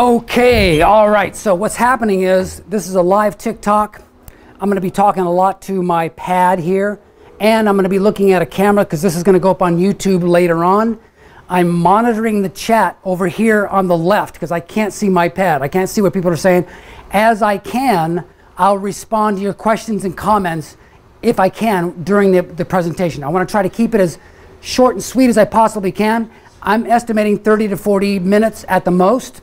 Okay, all right, so what's happening is this is a live TikTok. I'm going to be talking a lot to my pad here, and I'm going to be looking at a camera because this is going to go up on YouTube later on. I'm monitoring the chat over here on the left because I can't see my pad. I can't see what people are saying. As I can, I'll respond to your questions and comments if I can during the presentation. I want to try to keep it as short and sweet as I possibly can. I'm estimating 30 to 40 minutes at the most.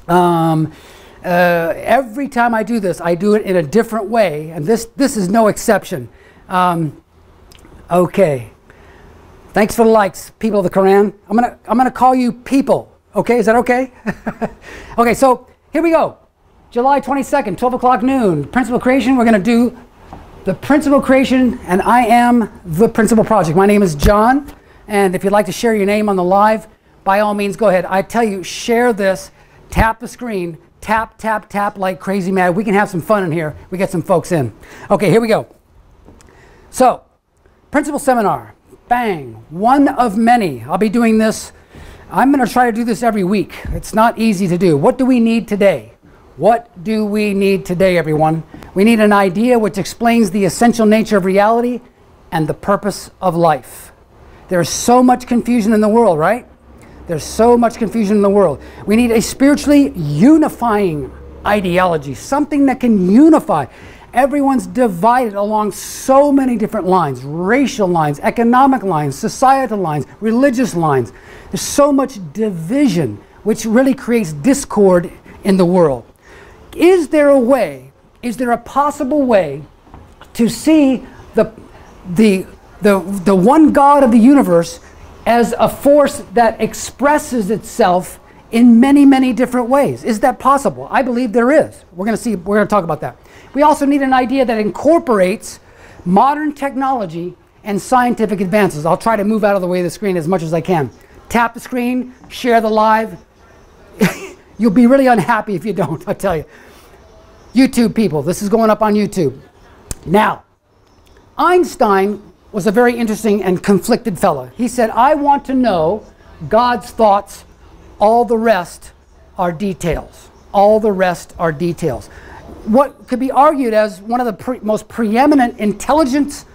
Every time I do this, I do it in a different way, and this is no exception. Okay. Thanks for the likes, people of the Quran. I'm gonna call you people. Okay, is that okay? Okay, so here we go. July 22nd, 12 o'clock noon. Principal creation. We're gonna do the principal creation, and I am the principal project. My name is John, and if you'd like to share your name on the live, by all means, go ahead. I tell you, share this. Tap the screen, tap, tap, tap like crazy mad. We can have some fun in here. We get some folks in. Okay, here we go. So, principal seminar, bang, one of many. I'll be doing this. I'm going to try to do this every week. It's not easy to do. What do we need today? What do we need today, everyone? We need an idea which explains the essential nature of reality and the purpose of life. There's so much confusion in the world, right? There's so much confusion in the world. We need a spiritually unifying ideology, something that can unify. Everyone's divided along so many different lines, racial lines, economic lines, societal lines, religious lines. There's so much division, which really creates discord in the world. Is there a way, is there a possible way to see the one God of the universe as a force that expresses itself in many, many different ways? Is that possible? I believe there is. We're going to talk about that. We also need an idea that incorporates modern technology and scientific advances. I'll try to move out of the way of the screen as much as I can. Tap the screen, share the live. You'll be really unhappy if you don't, I'll tell you. YouTube people, this is going up on YouTube. Now, Einstein was a very interesting and conflicted fellow. He said, I want to know God's thoughts, all the rest are details. All the rest are details. What could be argued as one of the most preeminent intelligence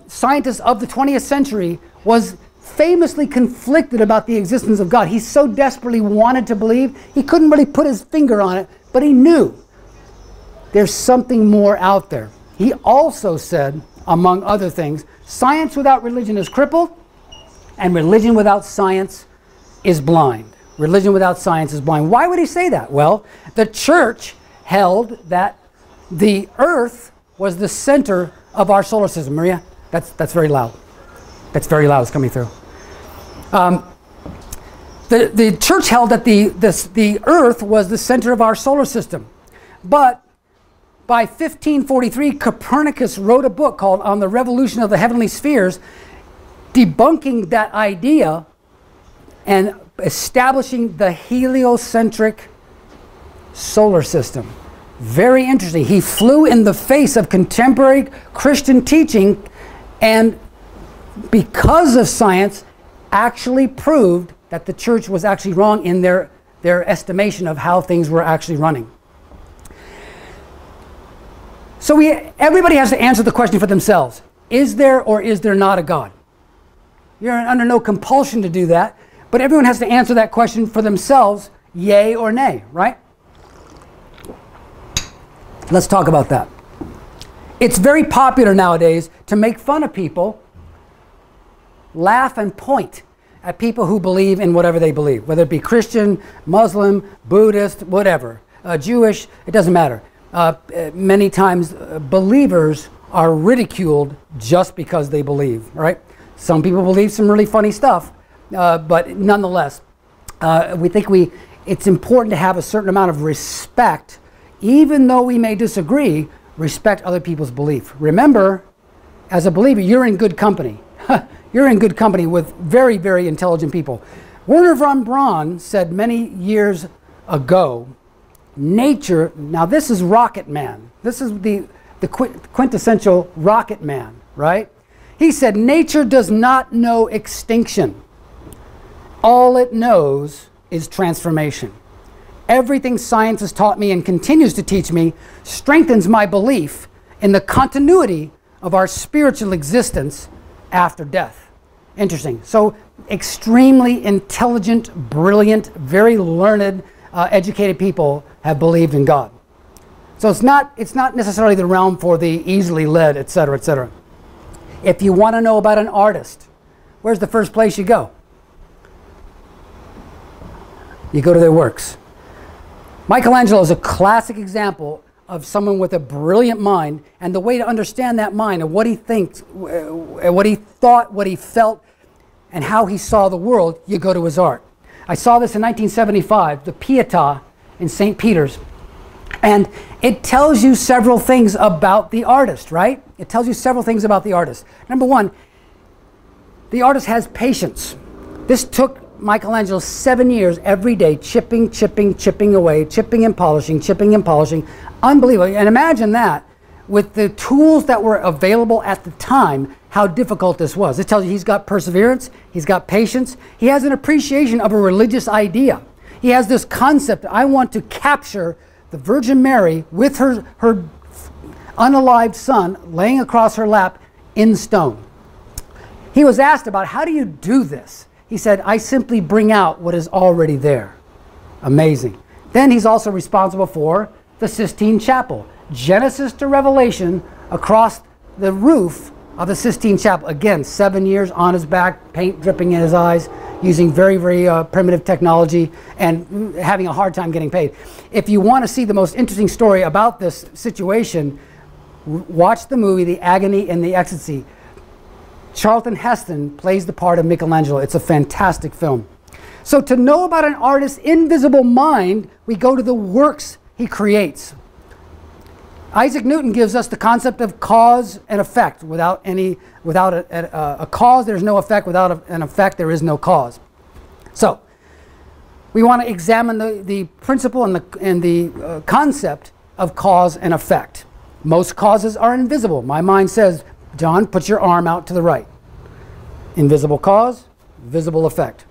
scientists of the 20th century was famously conflicted about the existence of God. He so desperately wanted to believe, he couldn't really put his finger on it, but he knew there's something more out there. He also said, among other things, science without religion is crippled, and religion without science is blind. Religion without science is blind. Why would he say that? Well, the church held that the earth was the center of our solar system. Maria, that's very loud. That's very loud. It's coming through. The church held that the earth was the center of our solar system. But by 1543, Copernicus wrote a book called On the Revolution of the Heavenly Spheres, debunking that idea and establishing the heliocentric solar system. Very interesting. He flew in the face of contemporary Christian teaching, and because of science, actually proved that the church was actually wrong in their estimation of how things were actually running. So everybody has to answer the question for themselves. Is there or is there not a God? You're under no compulsion to do that, but everyone has to answer that question for themselves, yay or nay, right? Let's talk about that. It's very popular nowadays to make fun of people, laugh and point at people who believe in whatever they believe, whether it be Christian, Muslim, Buddhist, whatever, Jewish, it doesn't matter. Many times believers are ridiculed just because they believe, right? Some people believe some really funny stuff, but nonetheless, we think it's important to have a certain amount of respect, even though we may disagree, respect other people's belief. Remember, as a believer, you're in good company. You're in good company with very, very intelligent people. Werner von Braun said many years ago, nature, now this is Rocket Man. This is the quintessential Rocket Man, right? He said, nature does not know extinction. All it knows is transformation. Everything science has taught me and continues to teach me strengthens my belief in the continuity of our spiritual existence after death. Interesting. So extremely intelligent, brilliant, very learned, educated people have believed in God. So it's not necessarily the realm for the easily led, etc., etc. If you want to know about an artist, where's the first place you go? You go to their works. Michelangelo is a classic example of someone with a brilliant mind, and the way to understand that mind and what he thinks, what he thought, what he felt, and how he saw the world, you go to his art. I saw this in 1975, the Pietà in St. Peter's, and it tells you several things about the artist, right? It tells you several things about the artist. Number one, the artist has patience. This took Michelangelo 7 years every day, chipping away, chipping and polishing. Unbelievable. And imagine that with the tools that were available at the time, how difficult this was. It tells you he's got perseverance, he's got patience, he has an appreciation of a religious idea. He has this concept, I want to capture the Virgin Mary with her unalived son laying across her lap in stone. He was asked about, how do you do this? He said, I simply bring out what is already there. Amazing. Then he's also responsible for the Sistine Chapel. Genesis to Revelation across the roof of the Sistine Chapel. Again, 7 years on his back, paint dripping in his eyes, using very, very primitive technology and having a hard time getting paid. If you want to see the most interesting story about this situation, watch the movie The Agony and the Ecstasy. Charlton Heston plays the part of Michelangelo. It's a fantastic film. So to know about an artist's invisible mind, we go to the works he creates. Isaac Newton gives us the concept of cause and effect. Without a cause, there's no effect. Without an effect, there is no cause. So we want to examine the principle and the concept of cause and effect. Most causes are invisible. My mind says, John, put your arm out to the right. Invisible cause, visible effect.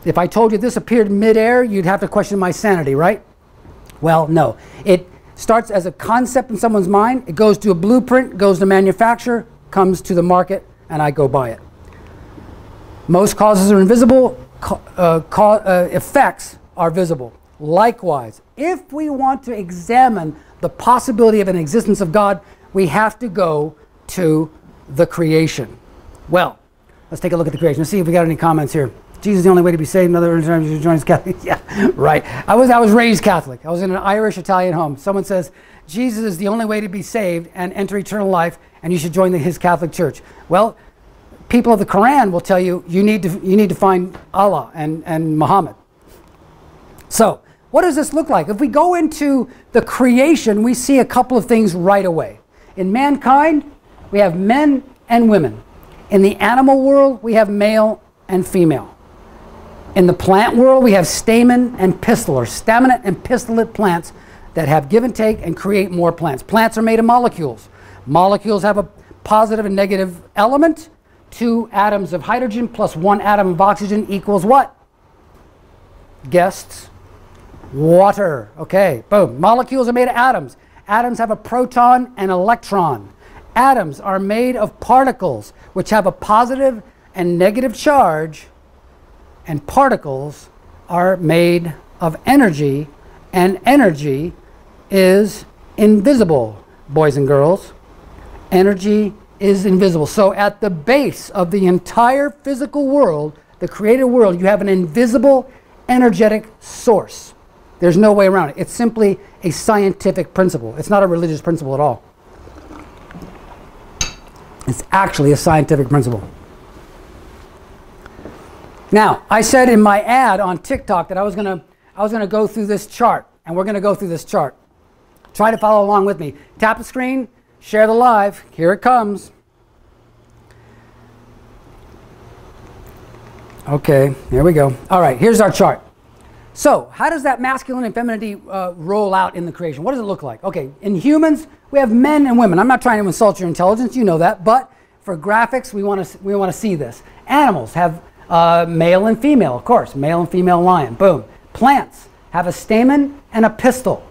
If I told you this appeared midair, you'd have to question my sanity, right? Well, no. It starts as a concept in someone's mind, it goes to a blueprint, goes to manufacturer, comes to the market, and I go buy it. Most causes are invisible, effects are visible. Likewise, if we want to examine the possibility of an existence of God, we have to go to the creation. Well, let's take a look at the creation. Let's see if we got any comments here. Jesus is the only way to be saved. In other words, you join us Catholic. Yeah, right. I was raised Catholic. I was in an Irish-Italian home. Someone says, Jesus is the only way to be saved and enter eternal life, and you should join his Catholic Church. Well, people of the Quran will tell you, you need to find Allah and Muhammad. So, what does this look like? If we go into the creation, we see a couple of things right away. In mankind, we have men and women. In the animal world, we have male and female. In the plant world, we have stamen and pistil, or staminate and pistillate plants that have give and take and create more plants. Plants are made of molecules. Molecules have a positive and negative element. 2 atoms of hydrogen plus 1 atom of oxygen equals what? Guests? Water. Okay, boom. Molecules are made of atoms. Atoms have a proton and electron. Atoms are made of particles which have a positive and negative charge, and particles are made of energy, and energy is invisible, boys and girls. Energy is invisible. So at the base of the entire physical world, the created world, you have an invisible energetic source. There's no way around it. It's simply a scientific principle. It's not a religious principle at all. It's actually a scientific principle. Now, I said in my ad on TikTok that I was gonna go through this chart, and we're gonna go through this chart. Try to follow along with me. Tap the screen, share the live. Here it comes. Okay, here we go. All right, here's our chart. So, how does that masculine and femininity roll out in the creation? What does it look like? Okay, in humans, we have men and women. I'm not trying to insult your intelligence, you know that, but for graphics, we want to see this. Animals have male and female, of course, male and female lion, boom. Plants have a stamen and a pistil.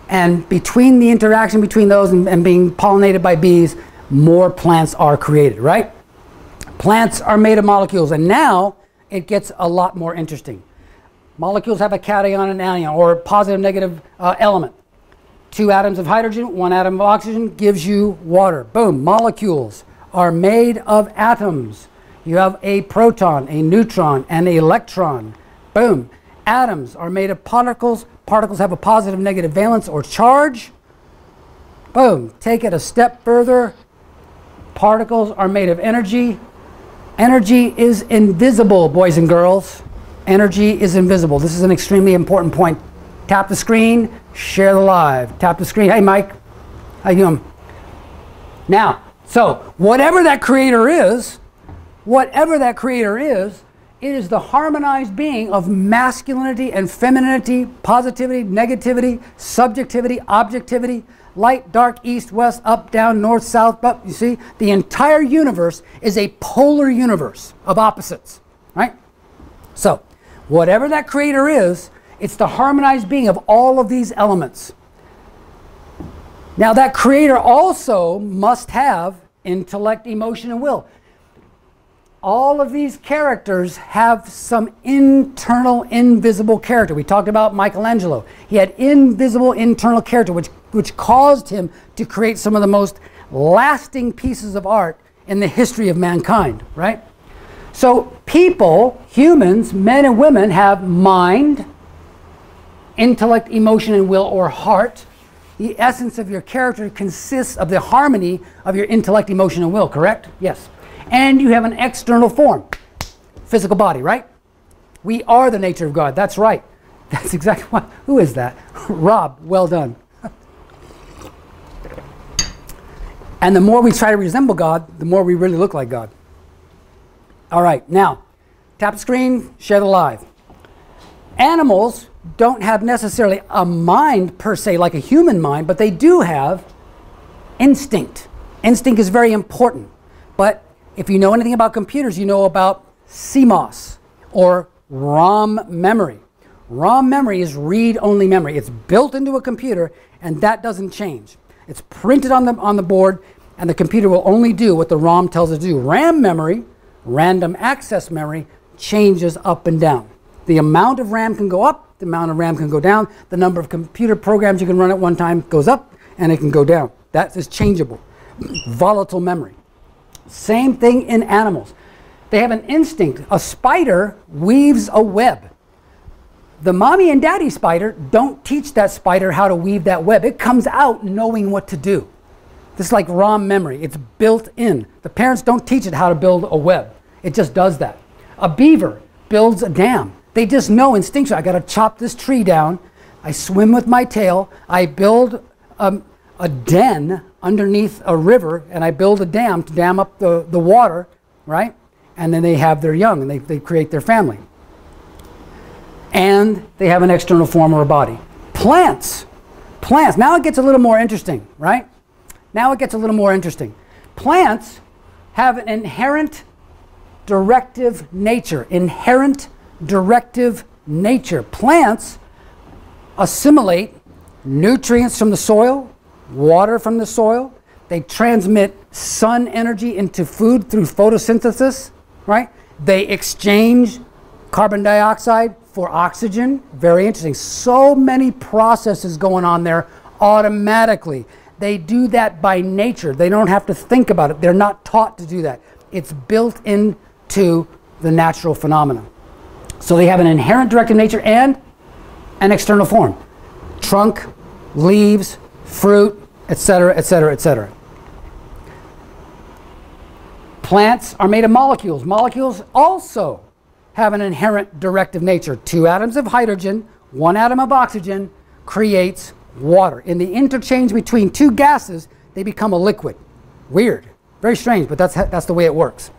And between the interaction between those and being pollinated by bees, more plants are created, right? Plants are made of molecules, and now it gets a lot more interesting. Molecules have a cation and anion, or positive negative element. 2 atoms of hydrogen, 1 atom of oxygen gives you water. Boom. Molecules are made of atoms. You have a proton, a neutron, and an electron. Boom. Atoms are made of particles. Particles have a positive negative valence or charge. Boom. Take it a step further. Particles are made of energy. Energy is invisible, boys and girls. Energy is invisible. This is an extremely important point. Tap the screen, share the live. Tap the screen. Hey, Mike. How you doing? Now, so whatever that creator is, it is the harmonized being of masculinity and femininity, positivity, negativity, subjectivity, objectivity, light, dark, east, west, up, down, north, south. But you see, the entire universe is a polar universe of opposites, right? So, whatever that creator is, it's the harmonized being of all of these elements. Now, that creator also must have intellect, emotion, and will. All of these characters have some internal, invisible character. We talked about Michelangelo. He had invisible internal character, which caused him to create some of the most lasting pieces of art in the history of mankind, right? So people, humans, men and women, have mind, intellect, emotion, and will, or heart. The essence of your character consists of the harmony of your intellect, emotion, and will, correct? Yes. And you have an external form, physical body, right? We are the nature of God. That's right. That's exactly what. Who is that? Rob, well done. And the more we try to resemble God, the more we really look like God. All right, now, tap the screen, share the live. Animals don't have necessarily a mind per se, like a human mind, but they do have instinct. Instinct is very important. But if you know anything about computers, you know about CMOS, or ROM memory. ROM memory is read-only memory. It's built into a computer, and that doesn't change. It's printed on the board, and the computer will only do what the ROM tells it to do. RAM memory, random access memory, changes up and down. The amount of RAM can go up, the amount of RAM can go down, the number of computer programs you can run at one time goes up, and it can go down. That is changeable. Volatile memory. Same thing in animals. They have an instinct. A spider weaves a web. The mommy and daddy spider don't teach that spider how to weave that web. It comes out knowing what to do. This is like ROM memory. It's built in. The parents don't teach it how to build a web. It just does that. A beaver builds a dam. They just know instinctually, I got to chop this tree down. I swim with my tail. I build a den underneath a river, and I build a dam to dam up the water, right? And then they have their young, and they create their family. And they have an external form or a body. Plants. Plants. Now it gets a little more interesting, right? Now it gets a little more interesting. Plants have an inherent directive nature. Inherent directive nature. Plants assimilate nutrients from the soil, water from the soil. They transmit sun energy into food through photosynthesis, right? They exchange carbon dioxide for oxygen. Very interesting. So many processes going on there automatically. They do that by nature. They don't have to think about it. They're not taught to do that. It's built into the natural phenomena. So they have an inherent directive nature and an external form. Trunk, leaves, fruit, etc., etc., etc. Plants are made of molecules. Molecules also have an inherent directive nature. 2 atoms of hydrogen, 1 atom of oxygen creates water. In the interchange between 2 gases, they become a liquid. Weird. Very strange, but that's the way it works.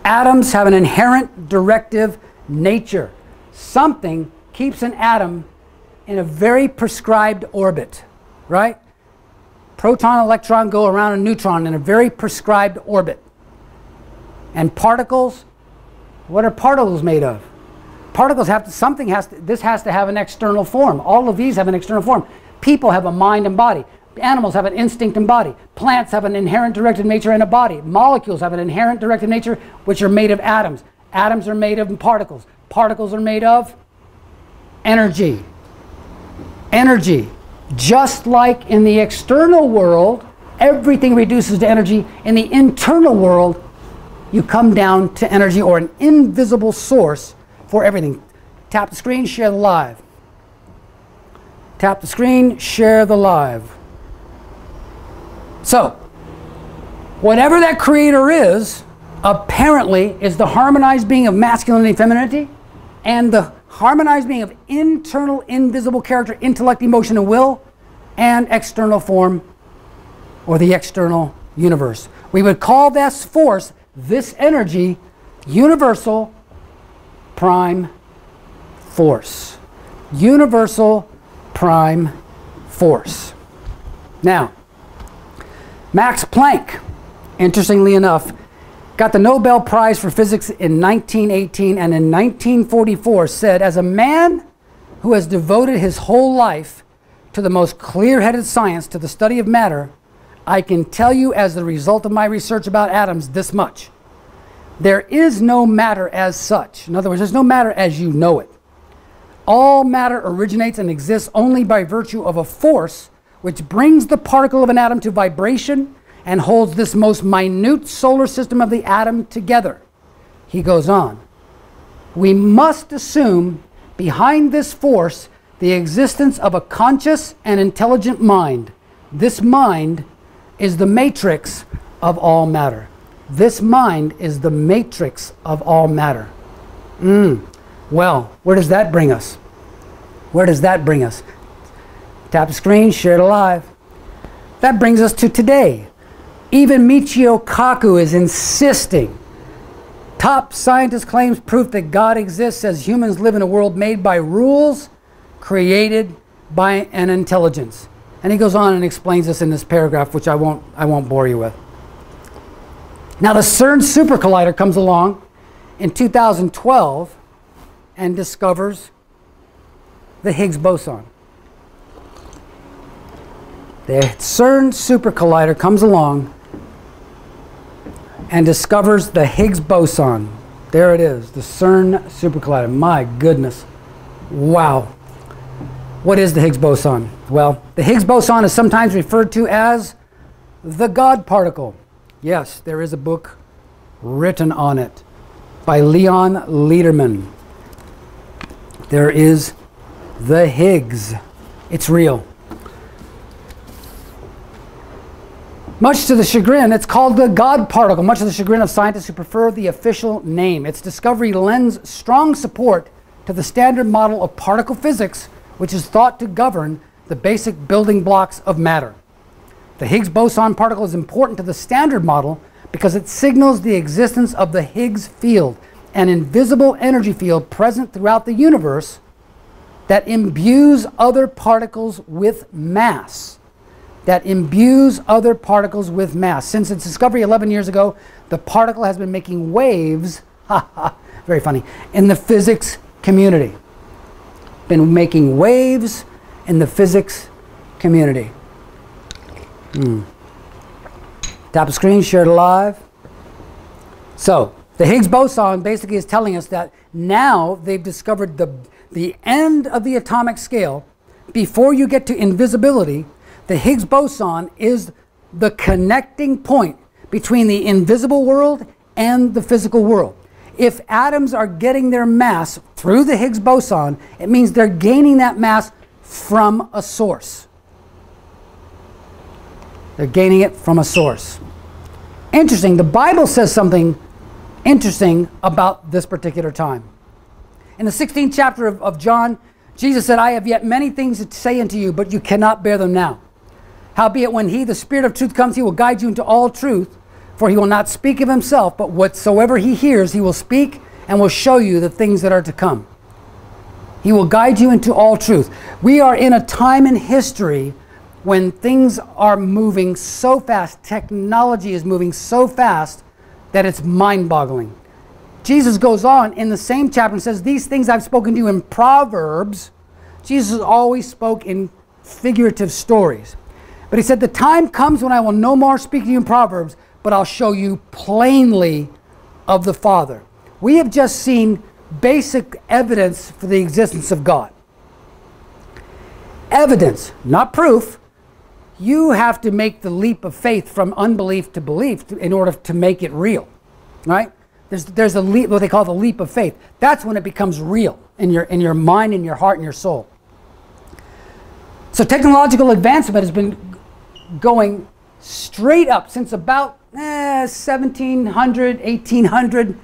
Atoms have an inherent directive nature. Something keeps an atom in a very prescribed orbit, right? Proton and electron go around a neutron in a very prescribed orbit. And particles, what are particles made of? particles have to, this has to have an external form. All of these have an external form. People have a mind and body. Animals have an instinct and body. Plants have an inherent directed nature and a body. Molecules have an inherent directed nature, which are made of atoms. Atoms are made of particles. Particles are made of energy. Energy. Just like in the external world, everything reduces to energy. In the internal world, you come down to energy or an invisible source for everything. Tap the screen, share the live. Tap the screen, share the live. So, whatever that creator is, apparently is the harmonized being of masculinity and femininity, and the harmonized being of internal, invisible character, intellect, emotion, and will, and external form, or the external universe. We would call this force, this energy, universal prime force. Universal prime force. Now, Max Planck, interestingly enough, got the Nobel Prize for Physics in 1918, and in 1944 said, as a man who has devoted his whole life to the most clear-headed science, to the study of matter, I can tell you as the result of my research about atoms this much. There is no matter as such. In other words, there's no matter as you know it. All matter originates and exists only by virtue of a force which brings the particle of an atom to vibration and holds this most minute solar system of the atom together. He goes on. We must assume behind this force the existence of a conscious and intelligent mind. This mind is the matrix of all matter. This mind is the matrix of all matter. Well, where does that bring us? Where does that bring us? Tap the screen, share it live. That brings us to today. Even Michio Kaku is insisting. Top scientist claims proof that God exists as humans live in a world made by rules created by an intelligence. And he goes on and explains this in this paragraph, which I won't bore you with. Now the CERN Super Collider comes along in 2012 and discovers the Higgs boson. The CERN Super Collider comes along and discovers the Higgs boson. There it is, the CERN Super Collider. My goodness. Wow. What is the Higgs boson? Well, the Higgs boson is sometimes referred to as the God particle. Yes, there is a book written on it by Leon Lederman. There is the Higgs. It's real. Much to the chagrin, it's called the God particle, much to the chagrin of scientists who prefer the official name. Its discovery lends strong support to the standard model of particle physics, which is thought to govern the basic building blocks of matter. The Higgs boson particle is important to the standard model because it signals the existence of the Higgs field, an invisible energy field present throughout the universe that imbues other particles with mass. That imbues other particles with mass. Since its discovery 11 years ago, the particle has been making waves, very funny, in the physics community. Been making waves in the physics community. Tap the screen, share it live. So, the Higgs boson basically is telling us that now they've discovered the end of the atomic scale. Before you get to invisibility, the Higgs boson is the connecting point between the invisible world and the physical world. If atoms are getting their mass through the Higgs boson, it means they're gaining that mass from a source. They're gaining it from a source. Interesting, the Bible says something interesting about this particular time. In the 16th chapter of John, Jesus said, I have yet many things to say unto you, but you cannot bear them now. Howbeit when he, the Spirit of truth, comes, he will guide you into all truth, for he will not speak of himself, but whatsoever he hears, he will speak and will show you the things that are to come. He will guide you into all truth. We are in a time in history when things are moving so fast, technology is moving so fast that it's mind-boggling. Jesus goes on in the same chapter and says, these things I've spoken to you in Proverbs. Jesus always spoke in figurative stories. But he said, the time comes when I will no more speak to you in Proverbs, but I'll show you plainly of the Father. We have just seen basic evidence for the existence of God. Evidence, not proof. You have to make the leap of faith from unbelief to belief in order to make it real, right? There's a leap, what they call the leap of faith. That's when it becomes real in your mind, in your heart, and your soul. So technological advancement has been going straight up since about 1700, 1800.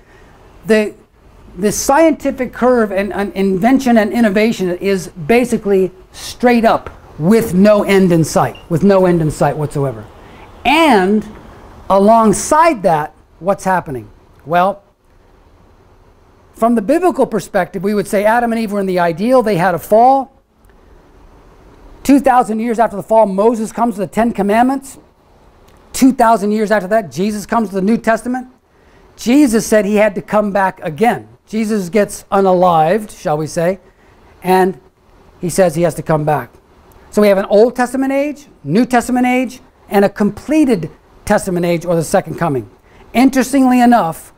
The scientific curve and invention and innovation is basically straight up with no end in sight, whatsoever. And alongside that, what's happening? Well, from the biblical perspective, we would say Adam and Eve were in the ideal. They had a fall. 2,000 years after the fall, Moses comes with the 10 Commandments. 2,000 years after that, Jesus comes to the New Testament. Jesus said he had to come back again. Jesus gets unalived, shall we say, and he says he has to come back. So we have an Old Testament age, New Testament age, and a completed Testament age, or the second coming. Interestingly enough,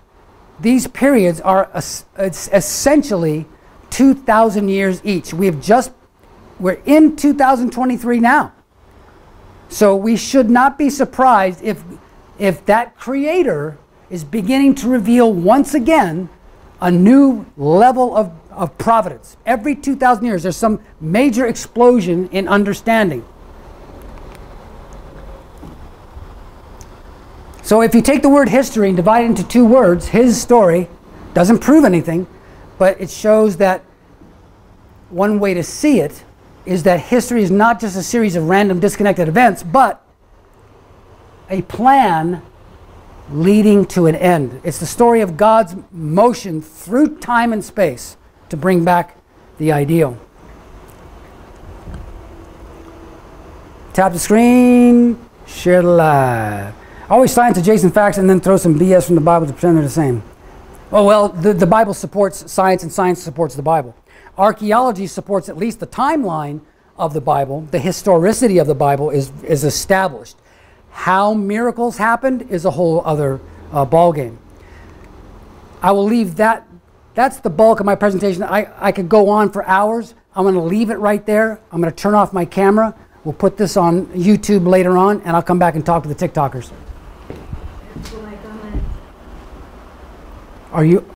these periods are essentially 2,000 years each. We're in 2023 now. So we should not be surprised if that Creator is beginning to reveal once again a new level of providence. Every 2,000 years there's some major explosion in understanding. So if you take the word history and divide it into two words, his story doesn't prove anything, but it shows that one way to see it is that history is not just a series of random disconnected events, but a plan leading to an end. It's the story of God's motion through time and space to bring back the ideal. Tap the screen, share the live. Always science adjacent facts and then throw some BS from the Bible to pretend they're the same. Well, the Bible supports science and science supports the Bible. Archaeology supports at least the timeline of the Bible. The historicity of the Bible is established. How miracles happened is a whole other ballgame. I will leave that. That's the bulk of my presentation. I could go on for hours. I'm going to leave it right there. I'm going to turn off my camera. We'll put this on YouTube later on, and I'll come back and talk to the TikTokers. Are you...